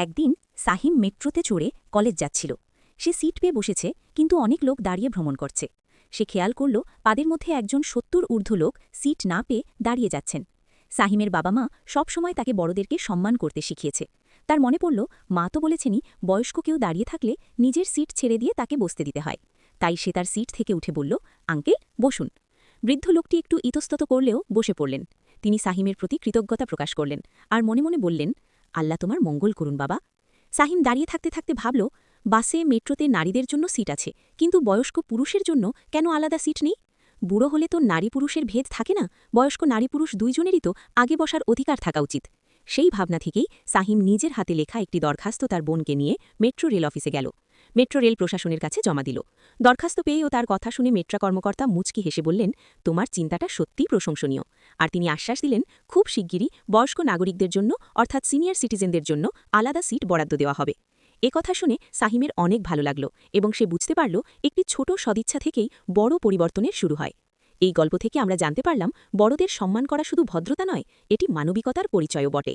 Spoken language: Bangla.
একদিন সাহিম মেট্রোতে চড়ে কলেজ যাচ্ছিল। সে সিট পেয়ে বসেছে, কিন্তু অনেক লোক দাঁড়িয়ে ভ্রমণ করছে। সে খেয়াল করল তাদের মধ্যে একজন ৭০ ঊর্ধ্ব লোক সিট না পেয়ে দাঁড়িয়ে যাচ্ছেন। সাহিমের বাবা মা সবসময় তাকে বড়দেরকে সম্মান করতে শিখিয়েছে। তার মনে পড়ল, মা তো বলেছেনই বয়স্ক কেউ দাঁড়িয়ে থাকলে নিজের সিট ছেড়ে দিয়ে তাকে বসতে দিতে হয়। তাই সে তার সিট থেকে উঠে বলল, আঙ্কেল বসুন। বৃদ্ধ লোকটি একটু ইতস্তত করলেও বসে পড়লেন। তিনি সাহিমের প্রতি কৃতজ্ঞতা প্রকাশ করলেন আর মনে মনে বললেন, আল্লাহ তোমার মঙ্গল করুন বাবা। সাহিম দাঁড়িয়ে থাকতে থাকতে ভাবল, বাসে মেট্রোতে নারীদের জন্য সিট আছে, কিন্তু বয়স্ক পুরুষের জন্য কেন আলাদা সিট নেই? বুড়ো হলে তো নারী পুরুষের ভেদ থাকে না, বয়স্ক নারী পুরুষ দুইজনেরই তো আগে বসার অধিকার থাকা উচিত। সেই ভাবনা থেকেই সাহিম নিজের হাতে লেখা একটি দরখাস্ত তার বোনকে নিয়ে মেট্রো রেল অফিসে গেল। মেট্রো রেল প্রশাসনের কাছে জমা দিল। দরখাস্ত পেয়েও তার কথা শুনে মেট্রা কর্মকর্তা মুচকি হেসে বললেন, তোমার চিন্তাটা সত্যিই প্রশংসনীয়। আর তিনি আশ্বাস দিলেন, খুব শিগগিরই বয়স্ক নাগরিকদের জন্য অর্থাৎ সিনিয়র সিটিজেনদের জন্য আলাদা সিট বরাদ্দ দেওয়া হবে। কথা শুনে সাহিমের অনেক ভালো লাগল এবং সে বুঝতে পারল একটি ছোট সদিচ্ছা থেকেই বড় পরিবর্তনের শুরু হয়। এই গল্প থেকে আমরা জানতে পারলাম, বড়দের সম্মান করা শুধু ভদ্রতা নয়, এটি মানবিকতার পরিচয়ও বটে।